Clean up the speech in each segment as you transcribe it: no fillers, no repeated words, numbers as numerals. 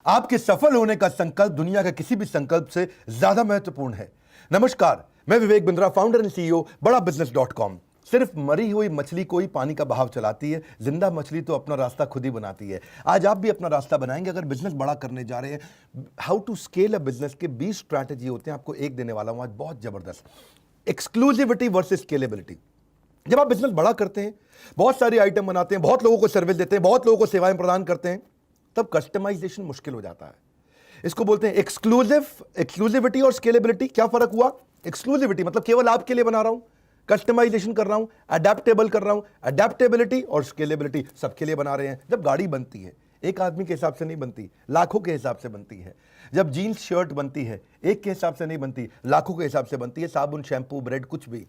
आपके सफल होने का संकल्प दुनिया के किसी भी संकल्प से ज्यादा महत्वपूर्ण है। नमस्कार, मैं Vivek Bindra, founder and CEO बड़ा बिजनेस .com। सिर्फ मरी हुई मछली को ही पानी का बहाव चलाती है, जिंदा मछली तो अपना रास्ता खुद ही बनाती है। आज आप भी अपना रास्ता बनाएंगे। अगर बिजनेस बड़ा करने जा रहे हैं, how to scale a business के 20 स्ट्रैटेजी होते हैं, आपको एक देने वाला हूं आज, बहुत जबरदस्त। Exclusivity versus scalability. जब आप बिजनेस बड़ा करते हैं, बहुत सारे आइटम बनाते हैं, बहुत लोगों को सर्विस देते हैं, बहुत लोगों को सेवाएं प्रदान करते हैं, तब कस्टमाइजेशन मुश्किल हो जाता है। इसको बोलते हैं एक्सक्लूसिविटी और स्केलेबिलिटी। क्या फर्क हुआ? एक्सक्लूसिविटी मतलब केवल आपके लिए बना रहा हूं, कस्टमाइजेशन कर रहा हूं, अडेप्टेबल कर रहा हूं। अडेप्टेबिलिटी और स्केलेबिलिटी सबके लिए बना रहे हैं। जब गाड़ी बनती है, एक आदमी के हिसाब से नहीं बनती, लाखों के हिसाब से बनती है। जब जीन्स शर्ट बनती है, एक के हिसाब से नहीं बनती, लाखों के हिसाब से बनती है। साबुन, शैम्पू, ब्रेड, कुछ भी।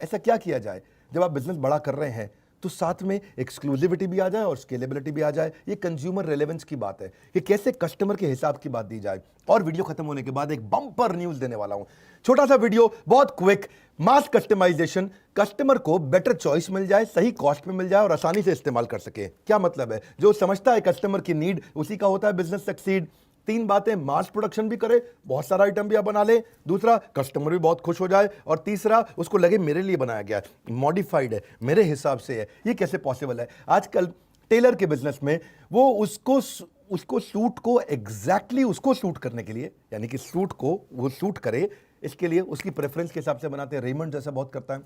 ऐसा क्या किया जाए जब आप बिजनेस बड़ा कर रहे हैं तो साथ में एक्सक्लूसिविटी भी आ जाए और स्केलेबिलिटी भी आ जाए। ये कंज्यूमर रेलेवेंस की बात है कि कैसे कस्टमर के हिसाब की बात दी जाए। और वीडियो खत्म होने के बाद एक बम्पर न्यूज देने वाला हूं। छोटा सा वीडियो, बहुत क्विक। मास कस्टमाइजेशन, कस्टमर को बेटर चॉइस मिल जाए, सही कॉस्ट में मिल जाए और आसानी से इस्तेमाल कर सके। क्या मतलब है? जो समझता है कस्टमर की नीड, उसी का होता है बिजनेस सक्सीड। 3 बातें, मास प्रोडक्शन भी करे, बहुत सारा आइटम भी आप बना ले। दूसरा, कस्टमर भी बहुत खुश हो जाए। और तीसरा, उसको लगे मेरे लिए बनाया गया है, मॉडिफाइड है, मेरे हिसाब से है। ये कैसे पॉसिबल है? आजकल टेलर के बिजनेस में वो उसको सूट को एग्जैक्टली उसको सूट करने के लिए, यानी कि सूट को वो सूट करे, इसके लिए उसकी प्रेफरेंस के हिसाब से बनाते हैं। रेमंड जैसा बहुत करता है।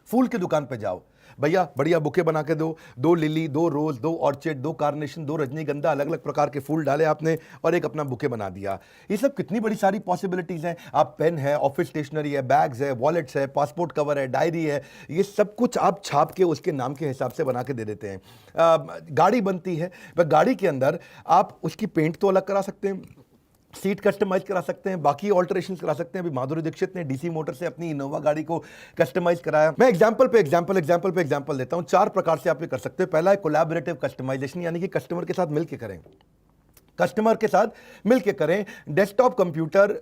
फूल की दुकान पे जाओ, भैया बढ़िया बुके बना के दो, 2 लिली, 2 रोज, 2 ऑर्चिड, 2 कार्नेशन, 2 रजनीगंधा, अलग अलग प्रकार के फूल डाले आपने और एक अपना बुके बना दिया। ये सब कितनी बड़ी सारी पॉसिबिलिटीज हैं। आप पेन है, ऑफिस स्टेशनरी है, बैग्स है, वॉलेट्स है, पासपोर्ट कवर है, डायरी है, ये सब कुछ आप छाप के उसके नाम के हिसाब से बना के दे देते हैं। गाड़ी बनती है, वह गाड़ी के अंदर आप उसकी पेंट तो अलग करा सकते हैं, सीट कस्टमाइज करा सकते हैं, बाकी ऑल्टरेशन करा सकते हैं। अभी माधुरी दीक्षित ने डीसी मोटर से अपनी इनोवा गाड़ी को कस्टमाइज कराया। मैं एग्जांपल पे एग्जांपल देता हूं। 4 प्रकार से आप ये कर सकते हैं। पहला है कोलैबोरेटिव कस्टमाइजेशन, यानी कि कस्टमर के साथ मिलकर करें। डेस्कटॉप कंप्यूटर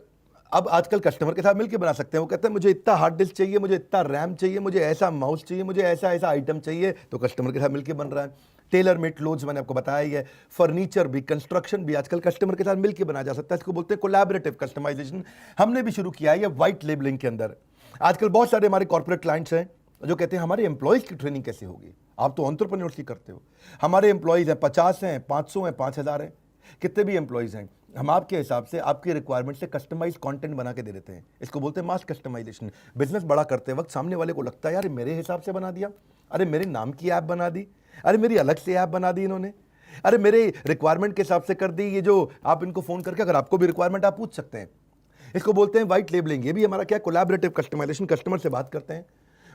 अब आजकल कस्टमर के साथ मिलकर बना सकते हैं। वो कहते हैं मुझे इतना हार्ड डिस्क चाहिए, मुझे इतना रैम चाहिए, मुझे ऐसा माउस चाहिए, मुझे ऐसा ऐसा आइटम चाहिए, तो कस्टमर के साथ मिलकर बन रहा है। टेलर मेड क्लोथ्स मैंने आपको बताया ही है। फर्नीचर भी, कंस्ट्रक्शन भी आजकल कस्टमर के साथ मिलकर बनाया जा सकता है। इसको बोलते हैं कोलैबोरेटिव कस्टमाइजेशन। हमने भी शुरू किया है ये व्हाइट लेबलिंग के अंदर। आजकल बहुत सारे हमारे कॉर्पोरेट क्लाइंट्स हैं जो कहते हैं हमारे एम्प्लॉयज की ट्रेनिंग कैसे होगी? आप तो एंटरप्रेन्योर्स की करते हो। हमारे एम्प्लॉयज हैं 50 हैं, 500 हैं, 5000 हैं, कितने भी एम्प्लॉयज हैं, हम आपके हिसाब से, आपकी रिक्वायरमेंट से कस्टमाइज कंटेंट बना के दे देते हैं। इसको बोलते हैं मास कस्टमाइजेशन। बिजनेस बड़ा करते वक्त सामने वाले को लगता है यार मेरे हिसाब से बना दिया, अरे मेरे नाम की ऐप बना दी, अरे मेरी अलग से ऐप बना दी इन्होंने, अरे मेरे रिक्वायरमेंट के हिसाब से कर दी। ये जो आप इनको फोन करके अगर आपको भी रिक्वायरमेंट आप पूछ सकते हैं। इसको बोलते हैं व्हाइट लेबलिंग। ये भी हमारा क्या, कोलैबोरेटिव कस्टमाइजेशन। कस्टमर से बात करते हैं,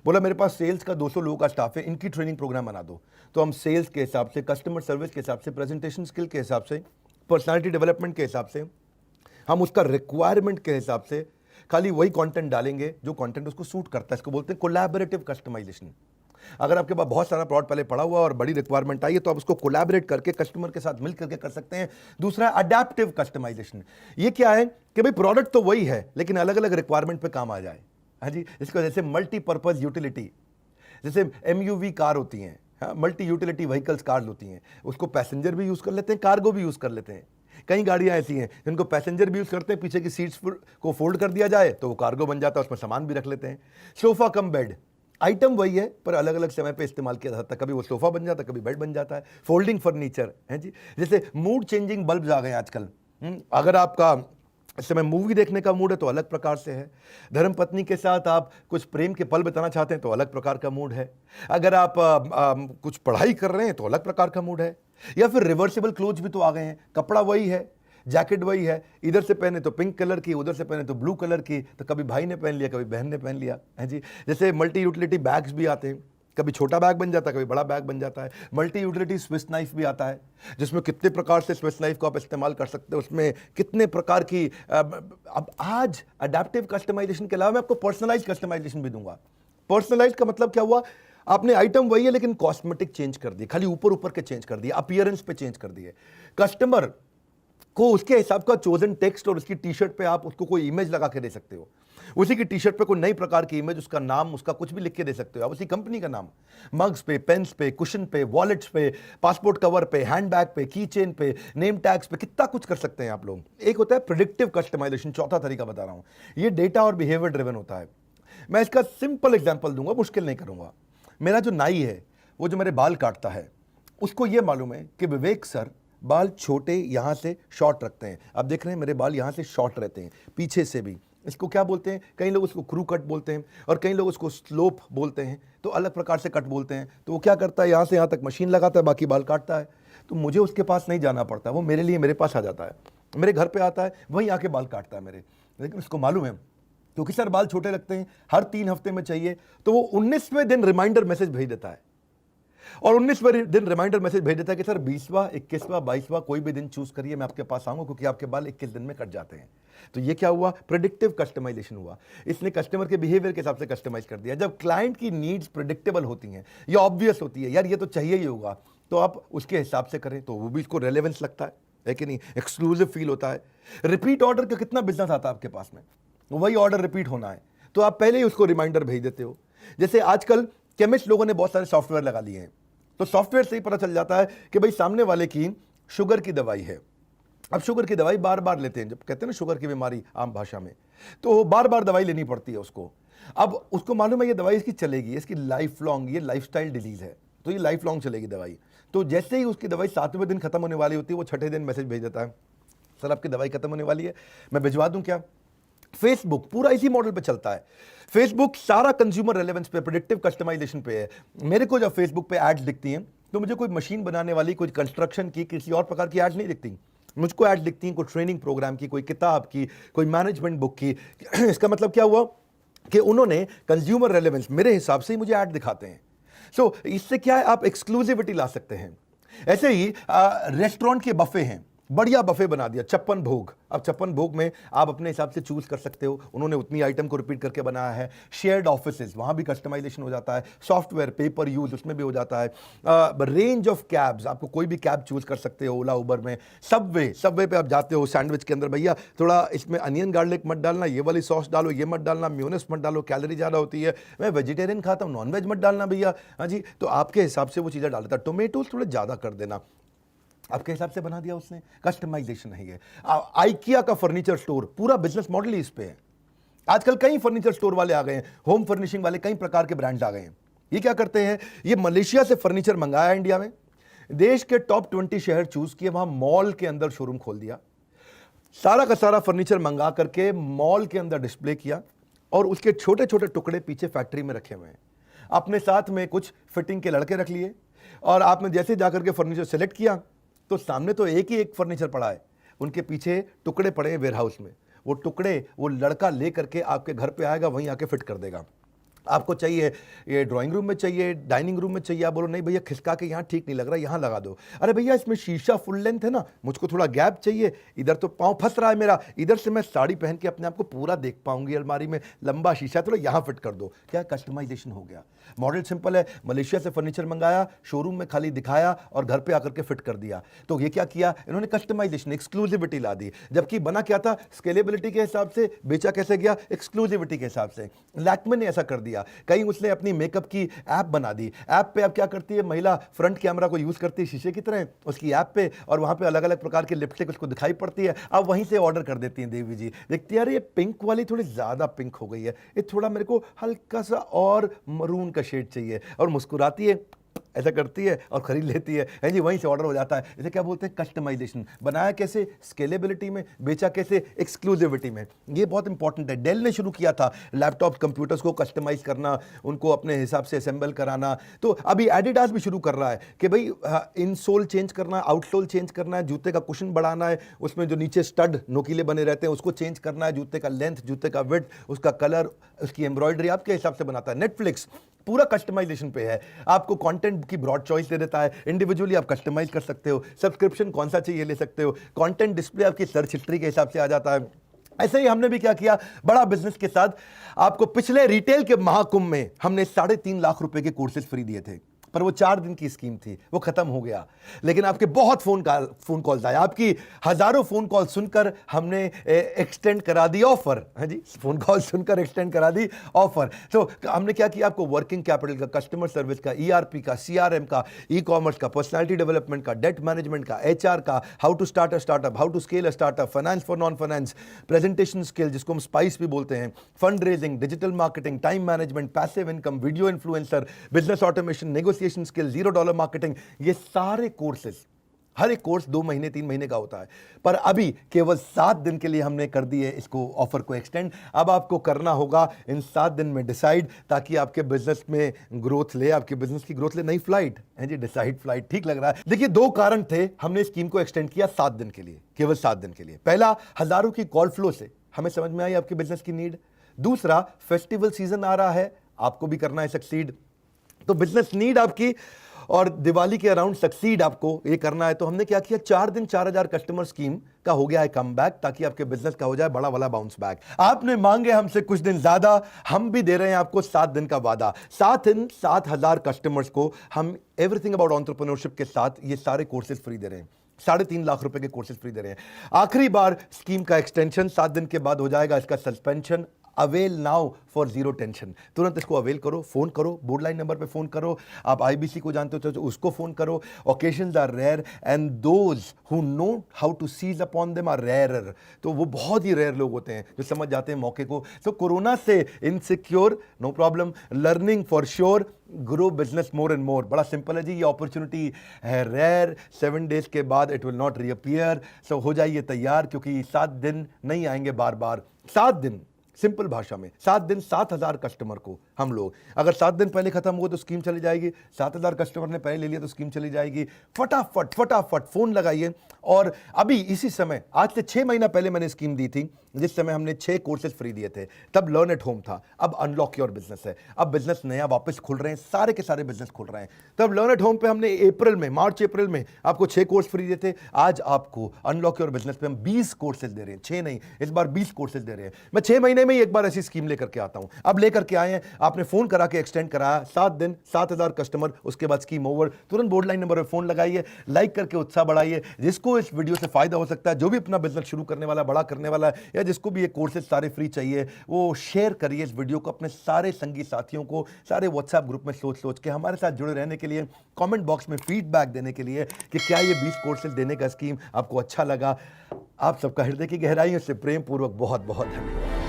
बोला मेरे पास सेल्स का 200 लोगों का स्टाफ है, इनकी ट्रेनिंग प्रोग्राम बना दो। तो हम सेल्स के हिसाब से, कस्टमर सर्विस के हिसाब से, प्रेजेंटेशन स्किल के हिसाब से, पर्सनालिटी डेवलपमेंट के हिसाब से, हम उसका रिक्वायरमेंट के हिसाब से खाली वही कंटेंट डालेंगे जो कंटेंट उसको सूट करता है। इसको बोलते हैं कोलैबोरेटिव कस्टमाइजेशन। अगर आपके पास बहुत सारा प्लॉट पहले पड़ा हुआ और बड़ी रिक्वायरमेंट आई है तो आप उसको कोलैबोरेट करके कस्टमर के साथ मिल करके कर सकते हैं। दूसरा है अडैप्टिव कस्टमाइजेशन। ये क्या है कि भाई प्रोडक्ट तो वही है लेकिन अलग अलग रिक्वायरमेंट पे काम आ जाए। हाँ जी, इसको जैसे मल्टीपर्पज यूटिलिटी, जैसे एमयूवी कार होती हैं, मल्टी यूटिलिटी व्हीकल्स कार्स होती हैं, उसको पैसेंजर भी यूज कर लेते हैं, कार्गो भी यूज कर लेते हैं। कई गाड़ियां ऐसी हैं जिनको पैसेंजर भी यूज करते हैं, पीछे की सीट्स को फोल्ड कर दिया जाए तो वो कार्गो बन जाता है, उसमें सामान भी रख लेते हैं। सोफा कम बेड, आइटम वही है पर अलग अलग समय पे इस्तेमाल किया जाता है। कभी वो सोफा बन जाता है, कभी बेड बन जाता है। फोल्डिंग फर्नीचर है जी। जैसे मूड चेंजिंग बल्ब्स आ गए आजकल। अगर आपका इस समय मूवी देखने का मूड है तो अलग प्रकार से है। धर्मपत्नी के साथ आप कुछ प्रेम के पल बिताना चाहते हैं तो अलग प्रकार का मूड है। अगर आप कुछ पढ़ाई कर रहे हैं तो अलग प्रकार का मूड है। या फिर रिवर्सिबल क्लोथ्स भी तो आ गए हैं, कपड़ा वही है, जैकेट वही है, इधर से पहने तो पिंक कलर की, उधर से पहने तो ब्लू कलर की, तो कभी भाई ने पहन लिया, कभी बहन ने पहन लिया है जी। जैसे मल्टी यूटिलिटी बैग्स भी आते हैं, कभी छोटा बैग बन जाता है, कभी बड़ा बैग बन जाता है। मल्टी यूटिलिटी स्विस नाइफ भी आता है जिसमें कितने प्रकार से स्विस नाइफ को आप इस्तेमाल कर सकते हो, उसमें कितने प्रकार की। अब आज अडैप्टिव कस्टमाइजेशन के अलावा मैं आपको पर्सनलाइज कस्टमाइजेशन भी दूंगा। पर्सनलाइज का मतलब क्या हुआ? आपने आइटम वही है लेकिन कॉस्मेटिक चेंज कर दिए, खाली ऊपर ऊपर के चेंज कर दिए, अपीयरेंस पे चेंज कर दिए। कस्टमर को उसके हिसाब का चोजन टेक्स्ट और उसकी टी शर्ट पे आप उसको कोई इमेज लगा के दे सकते हो। उसी की टी शर्ट पे कोई नई प्रकार की इमेज, उसका नाम, उसका कुछ भी लिख के दे सकते हो आप, उसी कंपनी का नाम, मग्स पे, पेन्स पे, कुशन पे, वॉलेट्स पे, पासपोर्ट कवर पे, हैंडबैग पे, की चेन पे, नेम टैग्स पे, कितना कुछ कर सकते हैं आप लोग। एक होता है प्रेडिक्टिव कस्टमाइजेशन, चौथा तरीका बता रहा हूं, ये डेटा और बिहेवियर ड्रिवन होता है। मैं इसका सिंपल एग्जांपल दूंगा, मुश्किल नहीं करूंगा। मेरा जो नाई है, वो जो मेरे बाल काटता है, उसको ये मालूम है कि विवेक सर बाल छोटे यहां से शॉर्ट रखते हैं। आप देख रहे हैं मेरे बाल यहां से शॉर्ट रहते हैं, पीछे से भी। इसको क्या बोलते हैं? कई लोग उसको क्रू कट बोलते हैं और कई लोग उसको स्लोप बोलते हैं, तो अलग प्रकार से कट बोलते हैं। तो वो क्या करता है, यहां से यहां तक मशीन लगाता है, बाकी बाल काटता है। तो मुझे उसके पास नहीं जाना पड़ता, वो मेरे लिए मेरे पास आ जाता है, मेरे घर पे आता है, वहीं आके बाल काटता है मेरे। लेकिन उसको मालूम है क्योंकि सर बाल छोटे लगते हैं, हर 3 हफ्ते में चाहिए, तो वो 19वें दिन रिमाइंडर मैसेज भेज देता है। और 19वें दिन रिमाइंडर मैसेज भेज देता है कि सर 20वां, 21वां, 22वां कोई भी दिन चूज करिए, मैं आपके पास आऊंगा, क्योंकि आपके बाल 21 दिन में कट जाते हैं। तो ये क्या हुआ? प्रेडिक्टिव कस्टमाइजेशन हुआ। इसने कस्टमर के बिहेवियर के हिसाब से कस्टमाइज कर दिया। जब क्लाइंट की नीड्स प्रेडिक्टेबल होती हैं, ये ऑब्वियस होती है, यार ये तो चाहिए ही होगा, तो आप उसके हिसाब से करें, तो वो भी इसको रेलेवेंस लगता है कि नहीं, एक्सक्लूसिव फील होता है। रिपीट ऑर्डर का कितना बिजनेस आता है आपके पास में, वही ऑर्डर रिपीट होना है, तो आप पहले ही उसको रिमाइंडर भेज देते हो। जैसे आजकल केमिस्ट लोगों ने बहुत सारे सॉफ्टवेयर लगा लिए हैं, तो सॉफ्टवेयर से ही पता चल जाता है कि भाई सामने वाले की शुगर की दवाई है। अब शुगर की दवाई बार बार लेते हैं, जब कहते हैं ना शुगर की बीमारी आम भाषा में, तो बार बार दवाई लेनी पड़ती है उसको। अब उसको मालूम है ये दवाई इसकी चलेगी, इसकी लाइफ लॉन्ग, ये लाइफस्टाइल डिजीज है, तो ये लाइफ लॉन्ग चलेगी दवाई। तो जैसे ही उसकी दवाई 7वें दिन खत्म होने वाली होती है, वो 6ठे दिन मैसेज भेज देता है, सर आपकी दवाई खत्म होने वाली है, मैं भिजवा दूं क्या? फेसबुक पूरा इसी मॉडल पे चलता है। फेसबुक सारा कंज्यूमर रेलेवेंस पे, प्रेडिक्टिव कस्टमाइजेशन पे है। मेरे को जब फेसबुक पे एड्स दिखती हैं, तो मुझे कोई मशीन बनाने वाली, कोई कंस्ट्रक्शन की, किसी और प्रकार की एड्स नहीं दिखती। मुझको एड्स दिखती हैं कोई ट्रेनिंग प्रोग्राम की, कोई किताब की, कोई मैनेजमेंट बुक की। इसका मतलब क्या हुआ कि उन्होंने कंज्यूमर रेलेवेंस मेरे हिसाब से ही मुझे ऐड दिखाते हैं। सो इससे क्या है, आप एक्सक्लूसिविटी ला सकते हैं। ऐसे ही रेस्टोरेंट के बफे हैं, बढ़िया बफे बना दिया, 56 भोग। अब 56 भोग में आप अपने हिसाब से चूज कर सकते हो, उन्होंने उतनी आइटम को रिपीट करके बनाया है। शेयर्ड ऑफिसेज, वहां भी कस्टमाइजेशन हो जाता है। सॉफ्टवेयर पेपर यूज, उसमें भी हो जाता है। रेंज ऑफ कैब्स, आपको कोई भी कैब चूज कर सकते हो, ओला उबर में। सबवे पे आप जाते हो, सैंडविच के अंदर भैया थोड़ा इसमें अनियन गार्लिक मत डालना, ये वाली सॉस डालो, ये मत डालना, म्योनेस मत डालो, कैलोरी ज्यादा होती है, मैं वेजिटेरियन खाता हूँ, नॉनवेज मत डालना भैया। हाँ जी, तो आपके हिसाब से वो चीजें डाल देता है। टोमेटोज थोड़े ज्यादा कर देना, आपके हिसाब से बना दिया उसने। कस्टमाइजेशन है ये। आइकिया का फर्नीचर स्टोर, पूरा बिजनेस मॉडल ही इस पे है। आजकल कई फर्नीचर स्टोर वाले आ गए हैं, होम फर्निशिंग वाले कई प्रकार के ब्रांड्स आ गए हैं। ये क्या करते हैं, ये मलेशिया से फर्नीचर मंगाया इंडिया में, देश के टॉप 20 शहर चूज किए, वहां मॉल के अंदर शोरूम खोल दिया, सारा का सारा फर्नीचर मंगा करके मॉल के अंदर डिस्प्ले किया, और उसके छोटे छोटे टुकड़े पीछे फैक्ट्री में रखे हुए हैं। अपने साथ में कुछ फिटिंग के लड़के रख लिए, और आपने जैसे जाकर के फर्नीचर सेलेक्ट किया, तो सामने तो एक ही एक फर्नीचर पड़ा है, उनके पीछे टुकड़े पड़े हैं वेयरहाउस में। वो टुकड़े वो लड़का ले करके आपके घर पे आएगा, वहीं आके फिट कर देगा। आपको चाहिए ये ड्राइंग रूम में चाहिए, डाइनिंग रूम में चाहिए, आप बोलो नहीं भैया खिसका के यहाँ ठीक नहीं लग रहा, यहाँ लगा दो। अरे भैया इसमें शीशा फुल लेंथ है ना, मुझको थोड़ा गैप चाहिए, इधर तो पाँव फंस रहा है मेरा, इधर से मैं साड़ी पहन के अपने आप को पूरा देख पाऊंगी, अलमारी में लंबा शीशा, थोड़ा यहाँ फिट कर दो। क्या कस्टमाइजेशन हो गया। मॉडल सिंपल है, मलेशिया से फर्नीचर मंगाया, शोरूम में खाली दिखाया और घर पे आकर के फिट कर दिया। तो ये क्या किया इन्होंने, कस्टमाइजेशन, एक्सक्लूसिविटी ला दी। जबकि बना क्या था, स्केलेबिलिटी के हिसाब से, बेचा कैसे गया, एक्सक्लूसिविटी के हिसाब से। लैक्मे ने ऐसा कर दिया। कहीं उसने अपनी मेकअप की ऐप बना दी। ऐप पे अब क्या करती है महिला, फ्रंट कैमरा को यूज करती है शीशे की तरह उसकी ऐप पे, और वहां पे अलग अलग प्रकार की लिपस्टिक उसको दिखाई पड़ती है। अब वहीं से ऑर्डर कर देती हैं देवी जी, देखती है यार ये पिंक वाली थोड़ी ज्यादा पिंक हो गई है, ये थोड़ा मेरे को हल्का सा और मरून का शेड चाहिए, और मुस्कुराती है, ऐसा करती है और खरीद लेती है जी, वहीं से ऑर्डर हो जाता है। इसे क्या बोलते हैं, कस्टमाइजेशन। बनाया कैसे, स्केलेबिलिटी में, बेचा कैसे, एक्सक्लूसिविटी में। ये बहुत इंपॉर्टेंट है। डेल ने शुरू किया था लैपटॉप कंप्यूटर्स को कस्टमाइज करना, उनको अपने हिसाब से असेंबल कराना। तो अभी एडिडास भी शुरू कर रहा है कि भाई इनसोल चेंज करना है, आउटसोल चेंज करना है, जूते का कुशन बढ़ाना है, उसमें जो नीचे स्टड नोकीले बने रहते हैं उसको चेंज करना है, जूते का लेंथ, जूते का विड्थ, उसका कलर, उसकी एम्ब्रॉयडरी आपके हिसाब से बनाता है। नेटफ्लिक्स पूरा कस्टमाइजेशन पे है, आपको कंटेंट की ब्रॉड चॉइस दे देता है, इंडिविजुअली आप कस्टमाइज कर सकते हो, सब्सक्रिप्शन कौन सा चाहिए ले सकते हो, कंटेंट डिस्प्ले आपकी सर्च हिस्ट्री के हिसाब से आ जाता है। ऐसे ही हमने भी क्या किया, बड़ा बिजनेस के साथ आपको पिछले रिटेल के महाकुंभ में हमने 3.5 लाख रुपए के कोर्सेज फ्री दिए थे। पर वो 4 दिन की स्कीम थी, वो खत्म हो गया। लेकिन आपके बहुत फोन कॉल्स आए, आपकी हजारों फोन कॉल सुनकर हमने एक्सटेंड करा दी ऑफर। हाँ जी, फोन कॉल सुनकर एक्सटेंड करा दी ऑफर। तो हमने क्या किया, आपको वर्किंग कैपिटल का, कस्टमर सर्विस का, ईआरपी का, सीआरएम का, ई कॉमर्स का, पर्सनालिटी डेवलपमेंट का, डेट मैनेजमेंट का, एचआर का, how to start a startup, how to scale a startup, finance for non finance, presentation skill जिसको हम स्पाइस भी बोलते हैं, fund raising, digital marketing, time management, passive income, video influencer, business automation, negotiation skill, $0 marketing, ये सारे courses, हर एक course 2 महीने 3 महीने का होता है, पर अभी केवल 7 दिन के लिए हमने कर दिए इसको, ऑफर को एक्सटेंड। अब आपको करना होगा इन 7 दिन में डिसाइड, ताकि आपके बिजनेस में ग्रोथ ले, आपके बिजनेस की ग्रोथ ले। नई फ्लाइट है जी, डिसाइड फ्लाइट, ठीक लग रहा है। देखिए, 2 कारण थे हमने स्कीम को एक्सटेंड किया 7 दिन के लिए, केवल 7 दिन के लिए। पहला, हजारों की कॉल फ्लो से हमें समझ में आई आपके बिजनेस की नीड। दूसरा, फेस्टिवल सीजन आ रहा है, आपको भी करना है सक्सीड, तो बिजनेस नीड आपकी और दिवाली के अराउंड सक्सीड आपको ये करना है। तो हमने क्या किया, 4 दिन 4000 कस्टमर स्कीम का हो गया है कम बैक, ताकि आपके बिजनेस का हो जाए बड़ा वाला बाउंस बैक। आपने मांगे हमसे कुछ दिन ज्यादा, हम भी दे रहे हैं आपको 7 दिन का वादा। 7 दिन 7000 कस्टमर्स को हम एवरीथिंग अबाउट एंटरप्रेन्योरशिप के साथ ये सारे कोर्सेज फ्री दे रहे हैं। 3.5 लाख रुपए के कोर्सेज फ्री दे रहे हैं। आखिरी बार स्कीम का एक्सटेंशन 7 दिन के बाद हो जाएगा, इसका suspension. Avail now for zero tension, तुरंत इसको अवेल करो, फोन करो, बोर्ड लाइन नंबर पे फोन करो। आप आईबीसी को जानते हो तो उसको फोन करो। Occasions are rare and those who know how to seize upon them are rarer. तो वो बहुत ही रेयर लोग होते हैं जो समझ जाते हैं मौके को। तो कोरोना से insecure, no problem, learning for sure, grow business more and more. बड़ा सिंपल है जी, ये अपॉर्चुनिटी है रेयर, 7 डेज के बाद इट विल नॉट रीअपियर। सो हो जाइए तैयार, क्योंकि 7 दिन नहीं आएंगे बार बार। 7 दिन, सिंपल भाषा में 7 दिन 7000 कस्टमर को हम लोग, अगर 7 दिन पहले खत्म हुआ तो स्कीम चली जाएगी, 7000 कस्टमर ने पहले ले लिया तो स्कीम चली जाएगी। फटाफट फटाफट फोन लगाइए। और अभी इसी समय, आज से 6 महीना पहले मैंने स्कीम दी थी, जिस समय हमने 6 कोर्सेज फ्री दिए थे, तब लर्न एट होम था। अब अनलॉक योर बिजनेस है, अब बिजनेस नया वापस खुल रहे हैं, सारे के सारे बिजनेस खुल रहे हैं। तब लर्न एट होम पे हमने मार्च अप्रैल में आपको 6 कोर्स फ्री दिए थे। आज आपको अनलॉक योर बिजनेस पे हम 20 कोर्सेज दे रहे हैं, 6 नहीं, इस बार 20 कोर्सेज दे रहे हैं। मैं 6 महीने में ही एक बार ऐसी स्कीम लेकर के आता हूं। अब लेकर के आए हैं, आपने फोन करा के एक्सटेंड कराया, 7 दिन 7000 कस्टमर, उसके बाद स्कीम ओवर। तुरंत बोर्ड लाइन नंबर पर फोन लगाइए, लाइक करके उत्साह बढ़ाइए। जिसको इस वीडियो से फायदा हो सकता है, जो भी अपना बिजनेस शुरू करने वाला, बड़ा करने वाला है, या जिसको भी ये कोर्सेज सारे फ्री चाहिए, वो शेयर करिए इस वीडियो को अपने सारे संगी साथियों को, सारे व्हाट्सएप ग्रुप में सोच के हमारे साथ जुड़े रहने के लिए, कमेंट बॉक्स में फीडबैक देने के लिए कि क्या ये 20 कोर्सेज देने का स्कीम आपको अच्छा लगा। आप सबका हृदय की गहराइयों से प्रेम पूर्वक बहुत बहुत धन्यवाद।